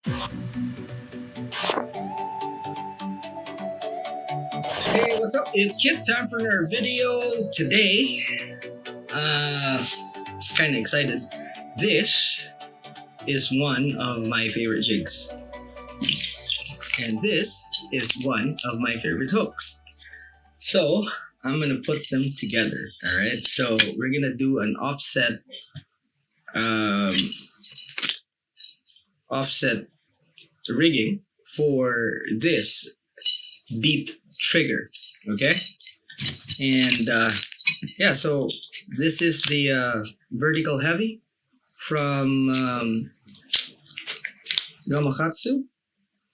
Hey, what's up? It's Kit. Time for another video today. Kind of excited. This is one of my favorite jigs, and this is one of my favorite hooks. So I'm gonna put them together. All right. So we're gonna do an offset rigging for this beat trigger. Okay. And yeah, so this is the vertical heavy from Gamakatsu.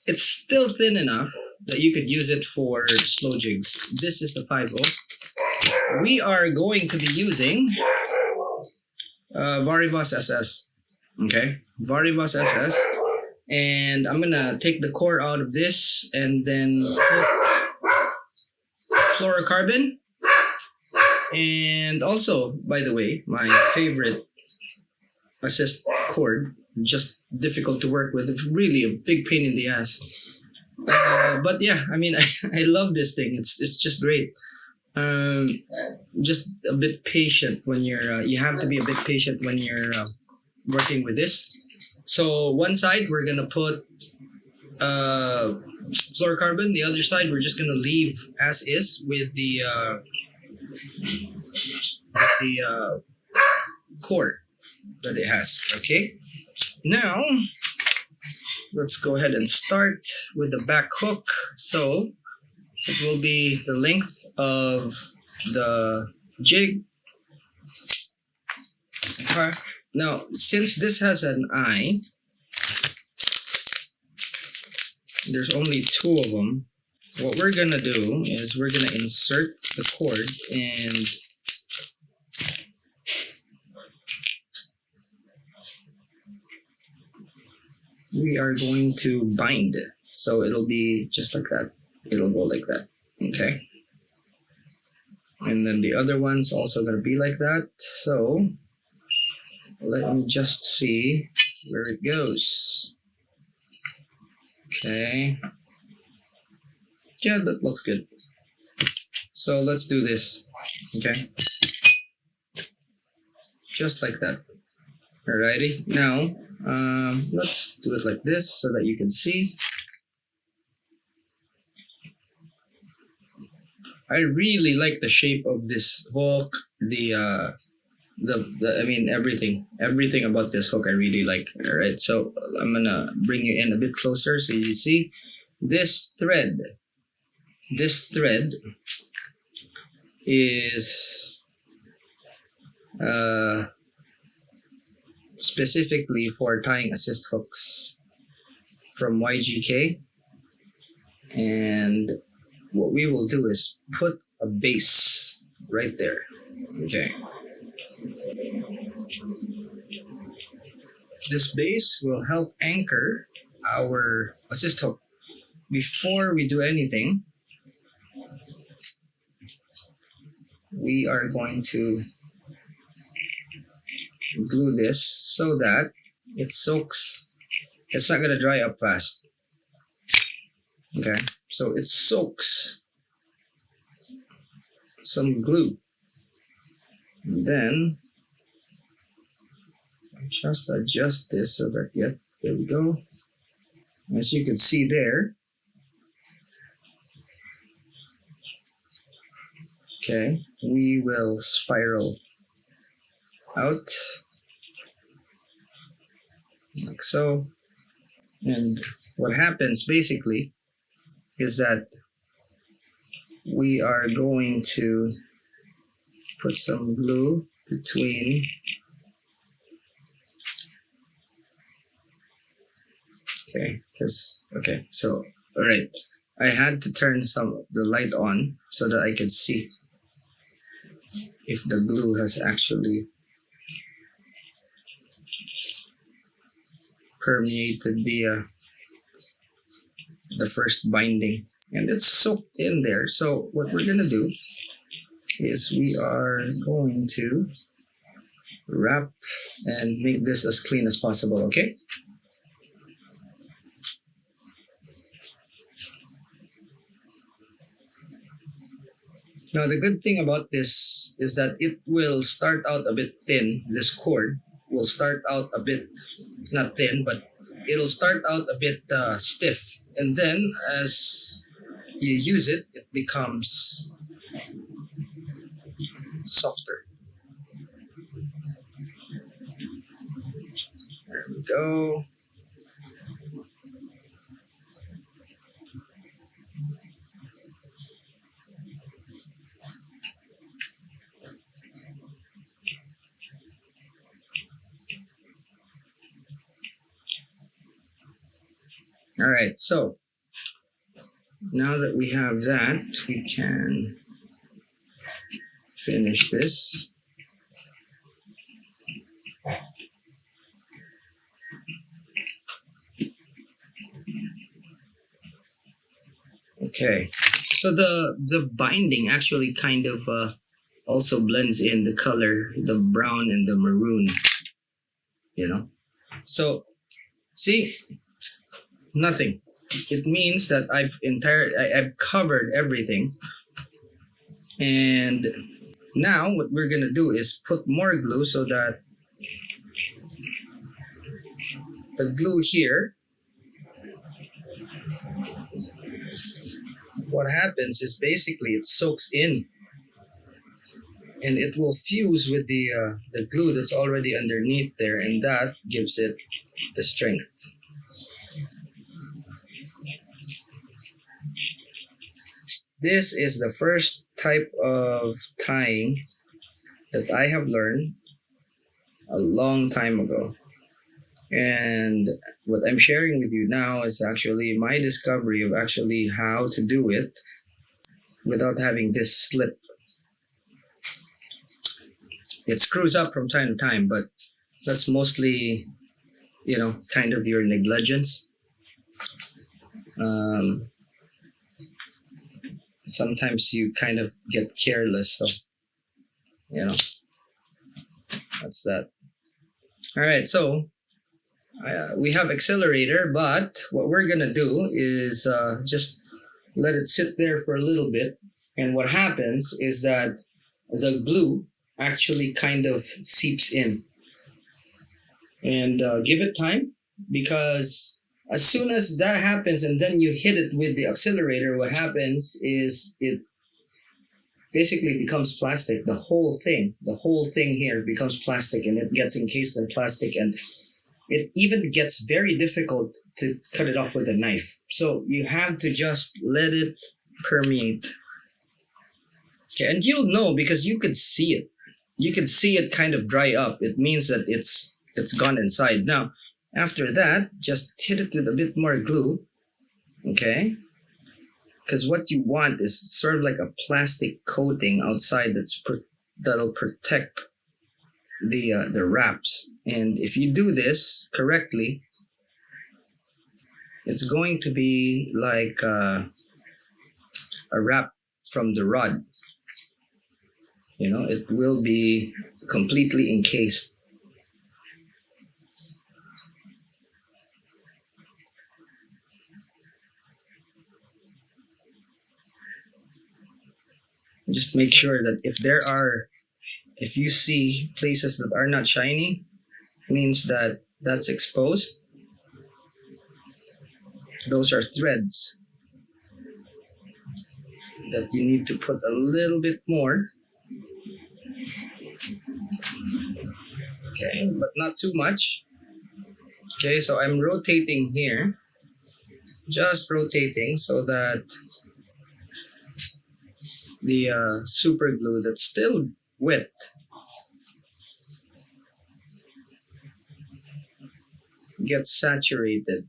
It's still thin enough that you could use it for slow jigs. This is the 5.0. We are going to be using Varivas SS. Okay, Varivas SS. And I'm gonna take the core out of this and then put fluorocarbon. And also, by the way, my favorite assist cord, just difficult to work with. It's really a big pain in the ass. But yeah, I mean, I love this thing. It's just great. Just a bit patient when you're. You have to be a bit patient when you're working with this. So one side we're gonna put fluorocarbon. The other side we're just gonna leave as is with the core that it has. Okay, now let's go ahead and start with the back hook. So it will be the length of the jig. Okay. Now, since this has an eye, there's only two of them. What we're gonna do is we're gonna insert the cord and we are going to bind it. So it'll be just like that. It'll go like that. Okay. And then the other one's also gonna be like that. So let me just see where it goes. Okay. Yeah, that looks good. So let's do this. Okay. Just like that. Alrighty. Now, let's do it like this so that you can see. I really like the shape of this hook. The I mean everything about this hook I really like. All right, so I'm gonna bring you in a bit closer so you see this thread is specifically for tying assist hooks from YGK, and what we will do is put a base right there. Okay. This base will help anchor our assist hook. Before we do anything, we are going to glue this so that it soaks. It's not going to dry up fast. Okay, so it soaks some glue. And then just adjust this so that, yeah, there we go. As you can see there. Okay, we will spiral out like so. And what happens basically is that we are going to put some glue between so all right, I had to turn the light on so that I could see if the glue has actually permeated the first binding, and it's soaked in there. So what we're gonna do is we are going to wrap and make this as clean as possible. Okay. Now the good thing about this is that it will start out a bit thin. This cord will start out a bit, not thin, but it'll start out a bit stiff. And then as you use it, it becomes softer. There we go. All right, so now that we have that, we can finish this. Okay, so the binding actually kind of also blends in the color, the brown and the maroon, you know. So see, nothing. It means that I've covered everything. And now what we're gonna do is put more glue so that the glue here, what happens is basically it soaks in and it will fuse with the glue that's already underneath there, and that gives it the strength. This is the first type of tying that I have learned a long time ago. And what I'm sharing with you now is actually my discovery of actually how to do it without having this slip. It screws up from time to time, but that's mostly, kind of your negligence. Sometimes you kind of get careless, so that's that. All right, so we have accelerator, but what we're gonna do is just let it sit there for a little bit, and what happens is that the glue actually kind of seeps in, and give it time, because as soon as that happens and then you hit it with the accelerator, what happens is it basically becomes plastic. The whole thing here becomes plastic, and it gets encased in plastic, and it even gets very difficult to cut it off with a knife. So you have to just let it permeate. Okay, and you'll know because you could see it. You can see it kind of dry up. It means that it's gone inside. Now, after that, just hit it with a bit more glue, okay? Because what you want is sort of like a plastic coating outside that'll protect the wraps. And if you do this correctly, it's going to be like a wrap from the rod. It will be completely encased. Just make sure that if you see places that are not shiny, means that that's exposed. Those are threads that you need to put a little bit more. Okay, but not too much. Okay, so I'm rotating here. Just rotating so that the super glue that's still wet gets saturated.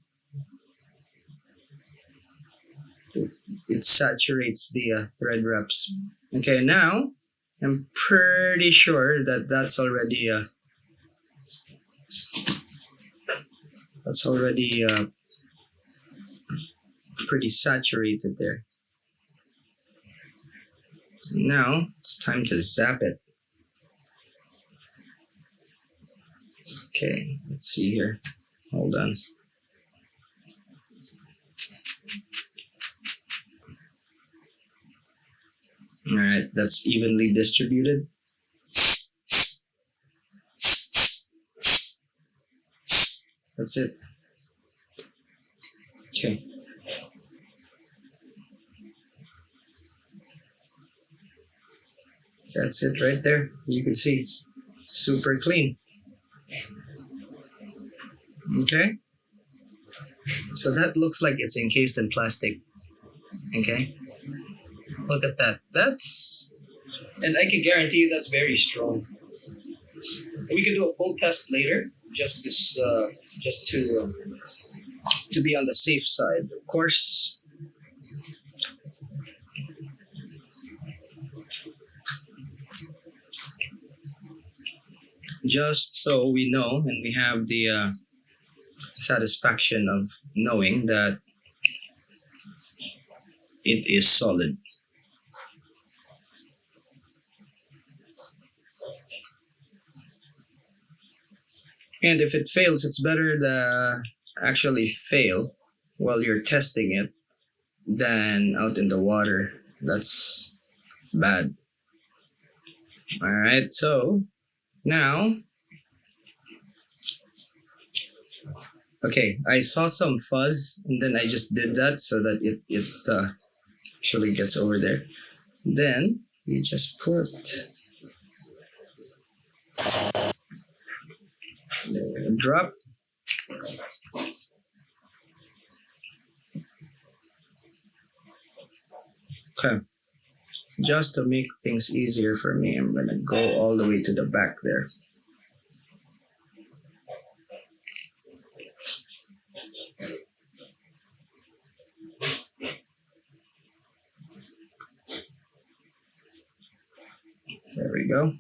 It saturates the thread wraps. Okay, now I'm pretty sure that that's already pretty saturated there. Now it's time to zap it. Okay, let's see here. Hold on. All right, that's evenly distributed. That's it. Okay. That's it right there. You can see, super clean. Okay. So that looks like it's encased in plastic. Okay. Look at that. And I can guarantee you that's very strong. We can do a pull test later, just to be on the safe side, of course. Just so we know, and we have the satisfaction of knowing that it is solid. And if it fails, it's better to actually fail while you're testing it than out in the water. That's bad. All right, so now, okay, I saw some fuzz and then I just did that so that it actually gets over there. Then you just put drop. Okay. Just to make things easier for me, I'm gonna go all the way to the back there. There we go.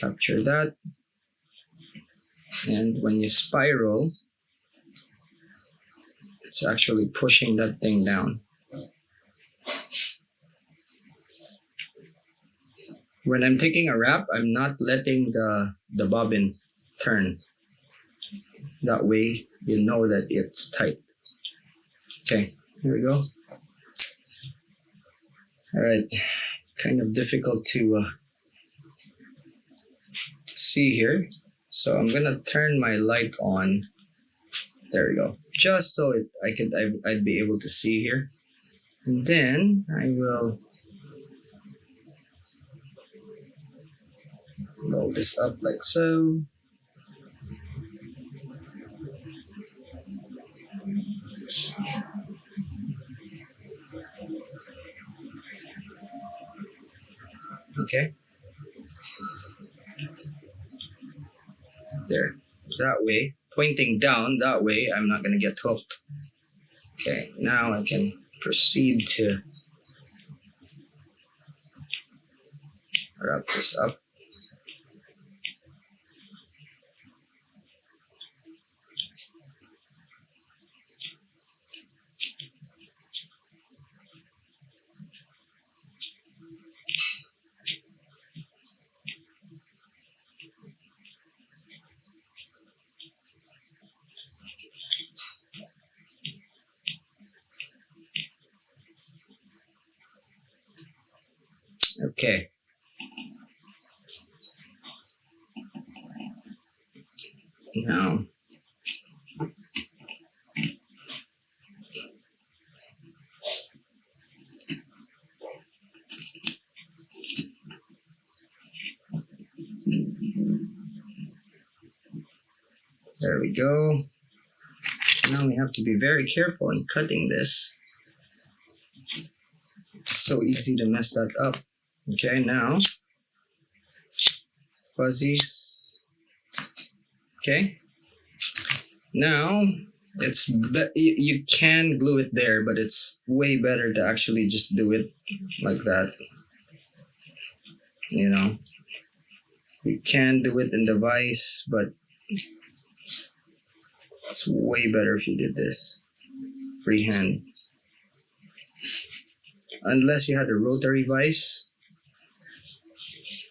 Capture that. And when you spiral, it's actually pushing that thing down. When I'm taking a wrap, I'm not letting the bobbin turn. That way you know that it's tight. Okay, here we go. All right, kind of difficult to see here. So I'm gonna turn my light on. There we go. Just so I'd be able to see here. And then I will roll this up like so. Okay. There. That way, pointing down, that way I'm not going to get hooked. Okay, now I can proceed to wrap this up. Okay. Now, there we go. Now we have to be very careful in cutting this. It's so easy to mess that up. Okay, now fuzzies. Okay. Now you can glue it there, but it's way better to actually just do it like that. You know, you can do it in the vise, but it's way better if you did this freehand. Unless you had a rotary vise,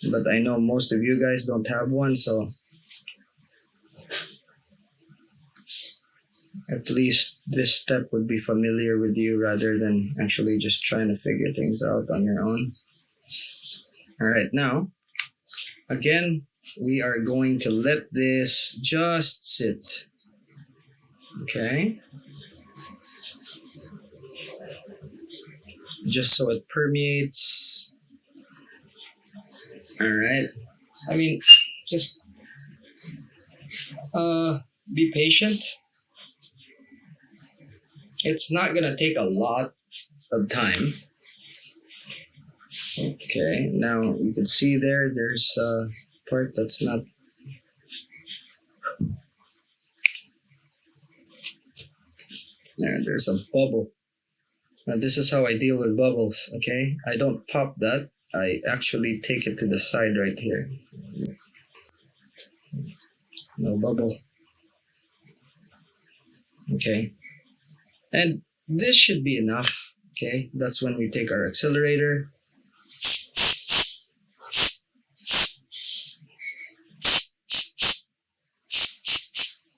but I know most of you guys don't have one, so at least this step would be familiar with you rather than actually just trying to figure things out on your own. All right, now, again, we are going to let this just sit. Okay. Just so it permeates. All right. I mean, just be patient. It's not gonna take a lot of time. Okay, now you can see there's a part that's not. There's a bubble. Now this is how I deal with bubbles, okay? I don't pop that. I actually take it to the side right here. No bubble. Okay. And this should be enough, okay? That's when we take our accelerator.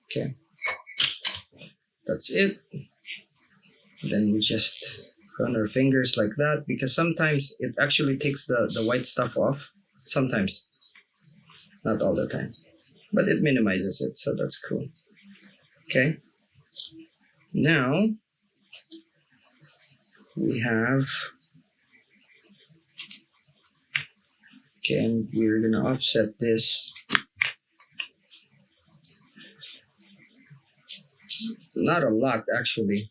Okay. That's it. Then we just run our fingers like that, because sometimes it actually takes the white stuff off. Sometimes. Not all the time. But it minimizes it, so that's cool. Okay. Now, we have... Okay, and we're going to offset this. Not a lot, actually.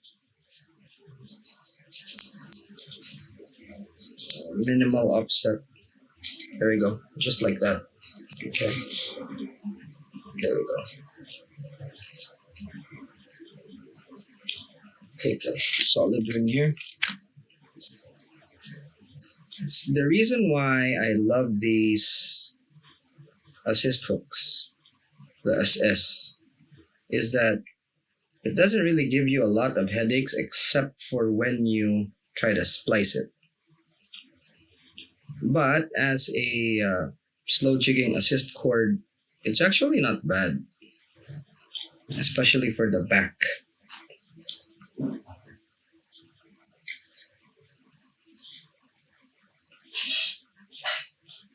Minimal offset. There we go. Just like that. Okay. There we go. Take a solid ring here. The reason why I love these assist hooks, the SS, is that it doesn't really give you a lot of headaches except for when you try to splice it. But as a slow jigging assist cord, it's actually not bad, especially for the back.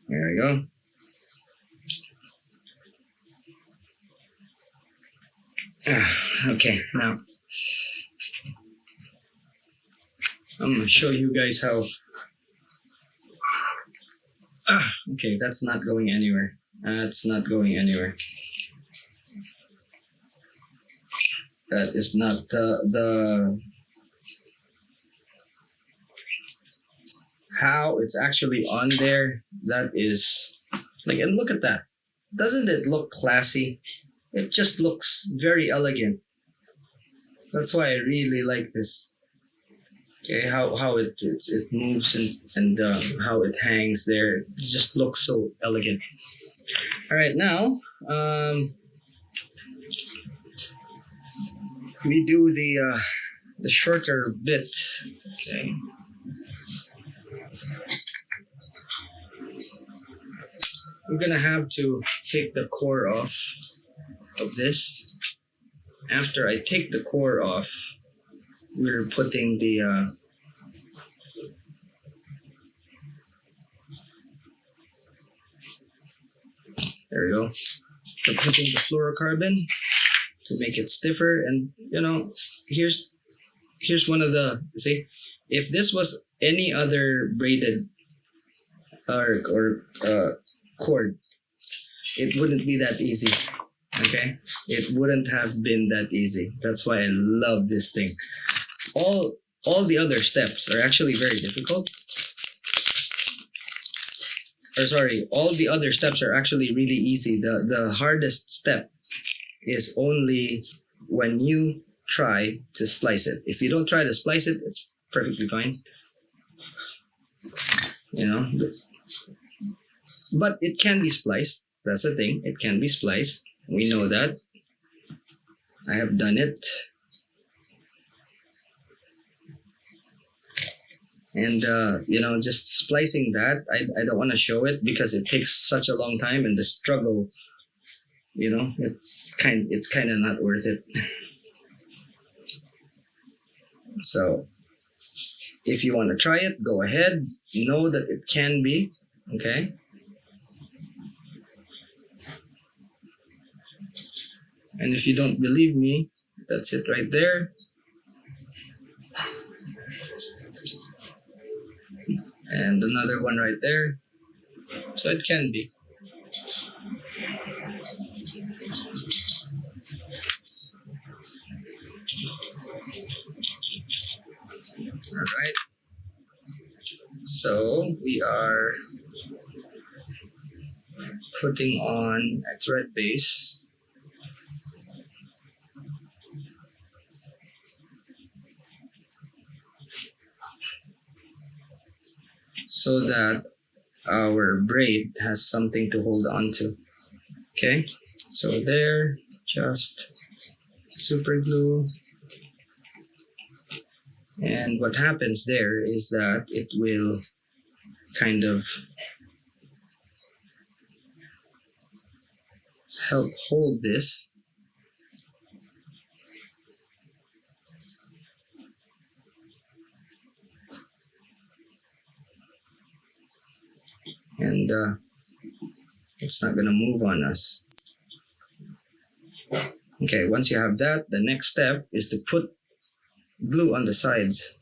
There we go. Okay, now I'm gonna show you guys how. Okay, that's not going anywhere. That's not going anywhere. That is not the how it's actually on there. That is like, and look at that. Doesn't it look classy? It just looks very elegant. That's why I really like this. Okay, how it moves and how it hangs there. It just looks so elegant. All right, now we do the shorter bit. Okay. I'm gonna have to take the core off of this. After I take the core off, we're putting the there we go. We're putting the fluorocarbon to make it stiffer, and here's one of the, see, if this was any other braided or cord, it wouldn't be that easy. Okay, it wouldn't have been that easy. That's why I love this thing. All the other steps are actually very difficult. Or sorry, all the other steps are actually really easy. The hardest step is only when you try to splice it. If you don't try to splice it, it's perfectly fine. But it can be spliced. That's the thing. It can be spliced. We know that. I have done it. And just splicing that, I don't want to show it because it takes such a long time, and the struggle, it's kind of not worth it. So If you want to try it, go ahead. Know that it can be, okay? And if you don't believe me, that's it right there. And another one right there. So it can be. Alright. So we are putting on a thread base. So that our braid has something to hold on to. Okay, so there, just super glue. And what happens there is that it will kind of help hold this. And it's not gonna move on us. Okay, once you have that, the next step is to put glue on the sides.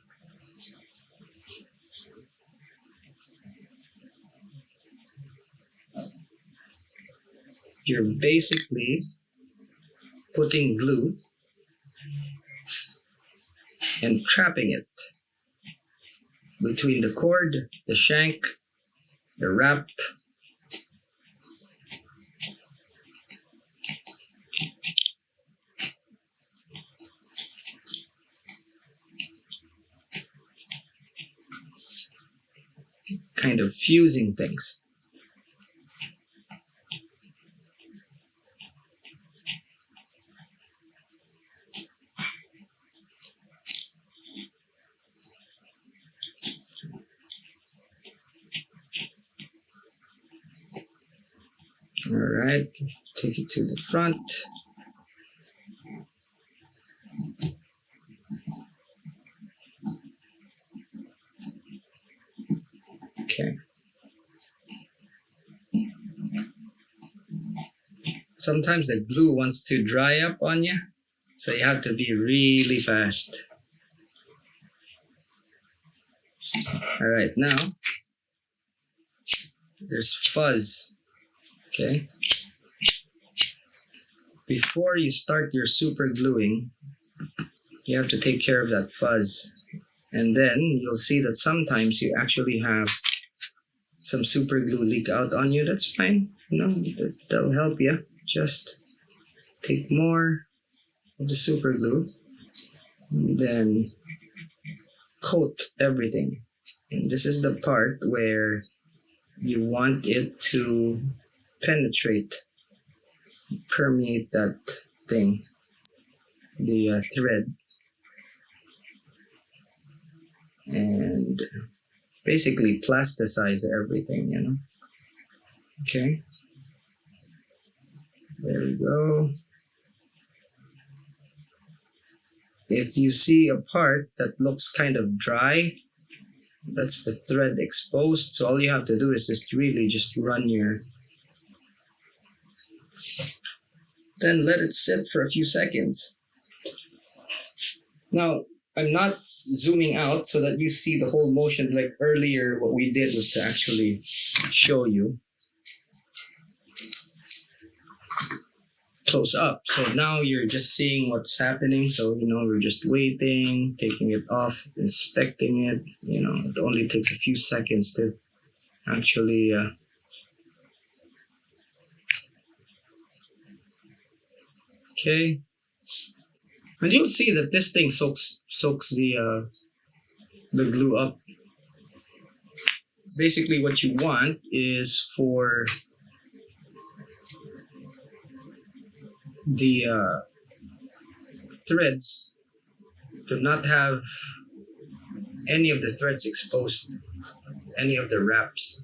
You're basically putting glue and trapping it between the cord, the shank, the wrap, kind of fusing things. All right, take it to the front. Okay. Sometimes the glue wants to dry up on you, so you have to be really fast. All right, now there's fuzz. Okay. Before you start your super gluing, you have to take care of that fuzz. And then you'll see that sometimes you actually have some super glue leak out on you. That's fine. That'll help you. Just take more of the super glue and then coat everything. And this is the part where you want it to penetrate, permeate that thing, the thread, and basically plasticize everything, Okay, there we go. If you see a part that looks kind of dry, that's the thread exposed. So all you have to do is just run your, then let it sit for a few seconds. Now, I'm not zooming out so that you see the whole motion. Like earlier, what we did was to actually show you close up. So now you're just seeing what's happening. So, we're just waiting, taking it off, inspecting it. It only takes a few seconds to actually okay. And you'll see that this thing soaks the glue up. Basically, what you want is for the threads to not have any of the threads exposed, any of the wraps.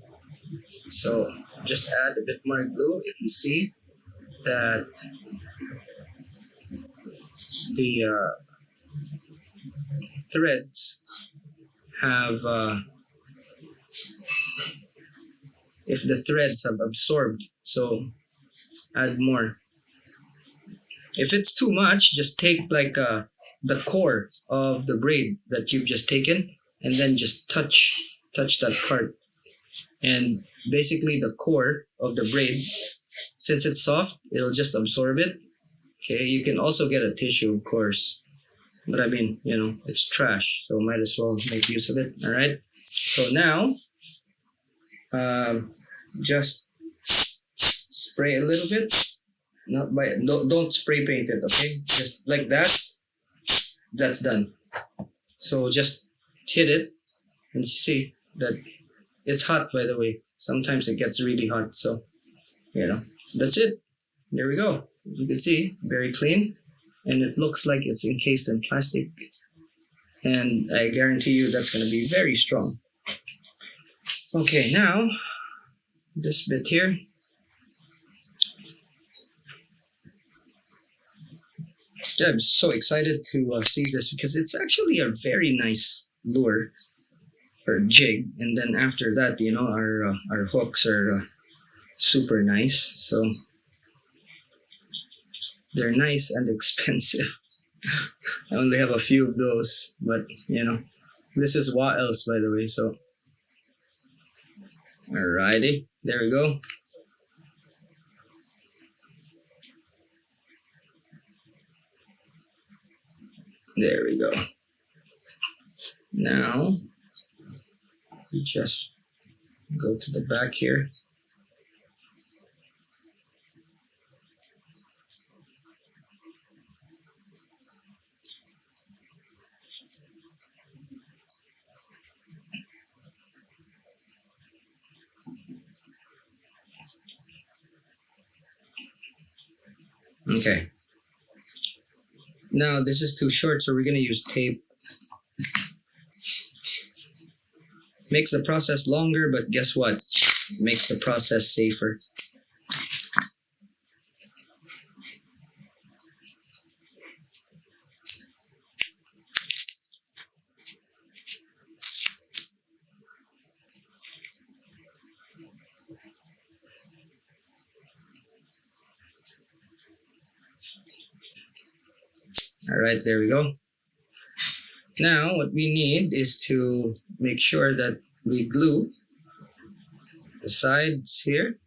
So just add a bit more glue if you see that the threads have if the threads have absorbed. So add more. If it's too much, just take like the core of the braid that you've just taken, and then just touch that part. And basically the core of the braid, since it's soft, it'll just absorb it. Okay, you can also get a tissue, of course, but I mean, you know, it's trash, so might as well make use of it. All right, so now just spray a little bit, not by don't spray paint it, okay, just like that. That's done. So just hit it and see that it's hot, by the way. Sometimes it gets really hot, so you know, that's it. There we go. You can see, very clean, and it looks like it's encased in plastic, and I guarantee you that's going to be very strong. Okay, now this bit here, yeah, I'm so excited to see this because it's actually a very nice lure or jig, and then after that, you know, our hooks are super nice, so they're nice and expensive. I only have a few of those, but you know, this is what else, by the way. So alrighty, there we go. There we go. Now we just go to the back here. Okay. Now this is too short, so we're gonna use tape. Makes the process longer, but guess what? Makes the process safer. Alright, there we go. Now what we need is to make sure that we glue the sides here.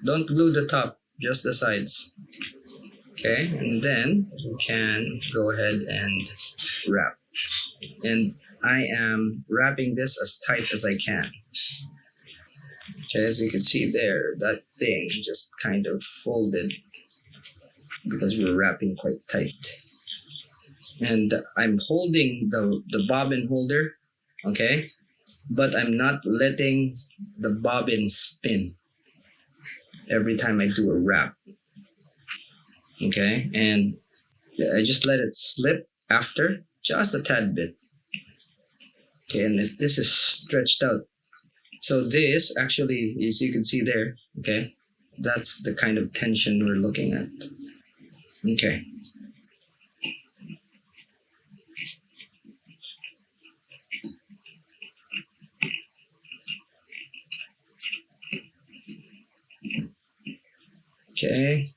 Don't glue the top, just the sides. Okay, and then we can go ahead and wrap. And I am wrapping this as tight as I can. Okay, as you can see there, that thing just kind of folded because we're wrapping quite tight. And I'm holding the bobbin holder, okay, but I'm not letting the bobbin spin every time I do a wrap. Okay, and I just let it slip after just a tad bit. Okay, and this is stretched out. So this actually, as you can see there, okay, that's the kind of tension we're looking at. Okay. Okay.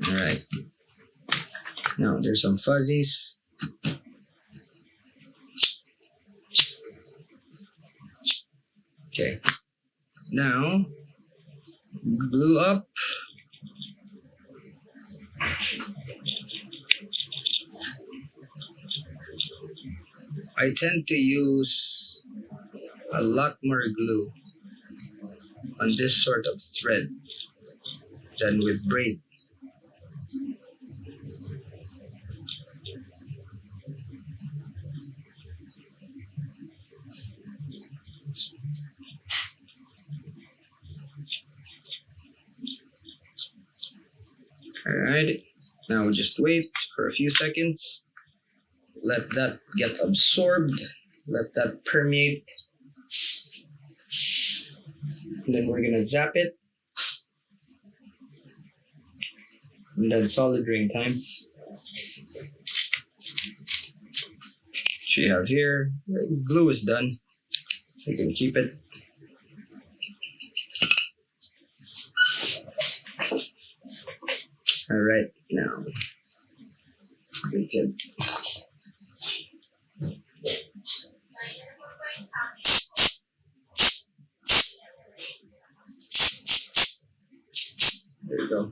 All right. Now there's some fuzzies. Okay. Now glue up. I tend to use a lot more glue on this sort of thread than with braid. Alright, now we'll just wait for a few seconds. Let that get absorbed. Let that permeate. And then we're gonna zap it. and then solid ring time. Which you have here. Glue is done. You can keep it. Alright, now we can there you go.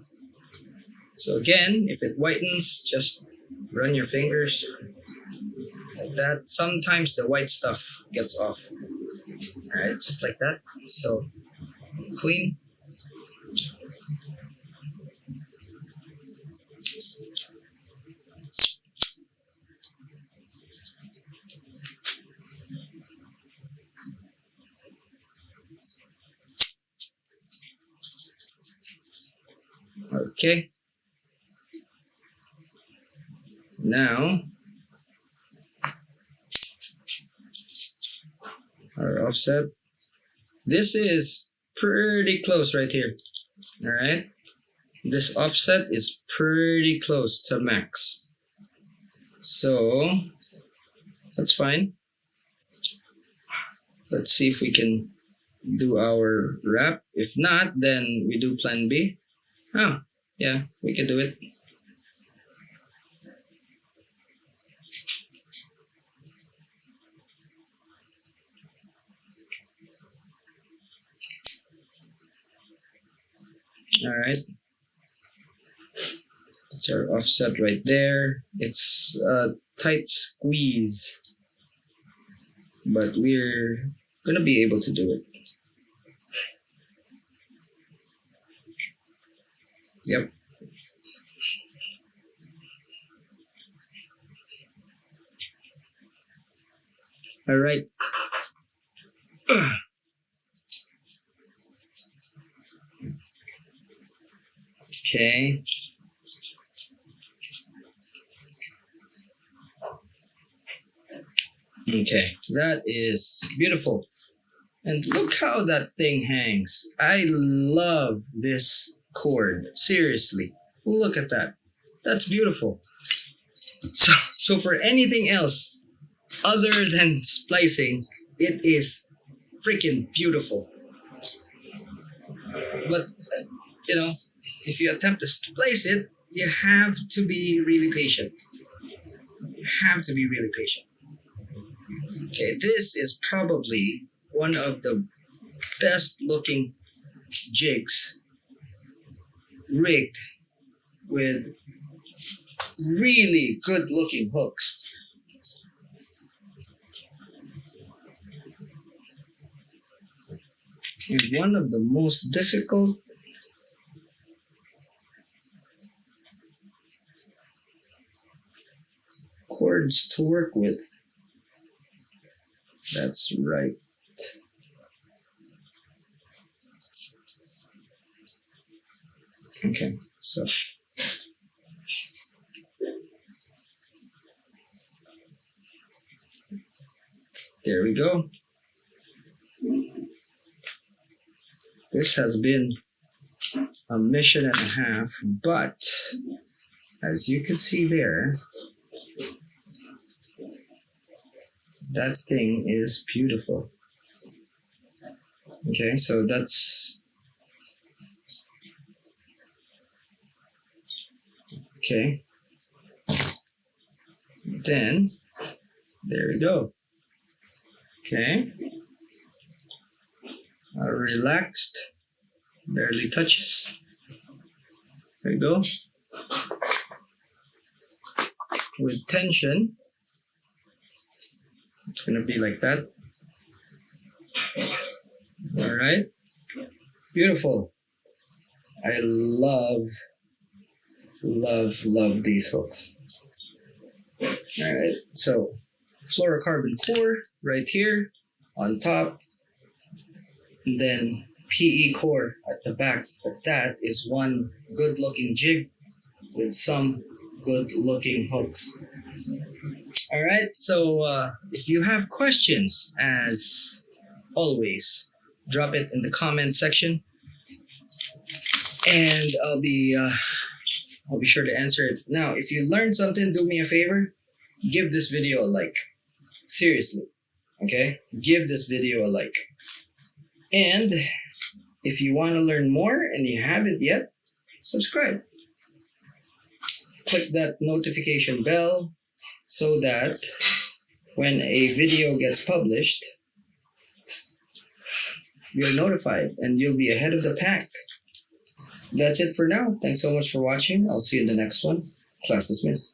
So again, if it whitens, just run your fingers like that. Sometimes the white stuff gets off. Alright, just like that. So clean. Okay. Now our offset. This is pretty close right here. Alright. This offset is pretty close to max. So that's fine. Let's see if we can do our wrap. If not, then we do plan B. Oh, yeah, we can do it. Alright. That's our offset right there. It's a tight squeeze, but we're gonna be able to do it. Yep. All right. Okay. Okay, that is beautiful. And look how that thing hangs. I love this cord. Seriously. Look at that. That's beautiful. So for anything else other than splicing, it is freaking beautiful. But, you know, if you attempt to splice it, you have to be really patient. You have to be really patient. Okay, this is probably one of the best looking jigs rigged with really good looking hooks. And one of the most difficult cords to work with. That's right. Okay, so there we go. This has been a mission and a half, but as you can see there, that thing is beautiful. Okay, so that's okay. Then there we go. Okay. Relaxed, barely touches. There you go. With tension, it's gonna be like that. All right, beautiful. I love these hooks. All right, so fluorocarbon core right here on top, and then PE core at the back. But that is one good looking jig with some good looking hooks. All right, so if you have questions, as always, drop it in the comment section, and I'll be I'll be sure to answer it. Now, if you learned something, do me a favor. Give this video a like. Seriously. Okay? Give this video a like. And if you want to learn more and you haven't yet, subscribe. Click that notification bell so that when a video gets published, you're notified and you'll be ahead of the pack. That's it for now. Thanks so much for watching. I'll see you in the next one. Class dismissed.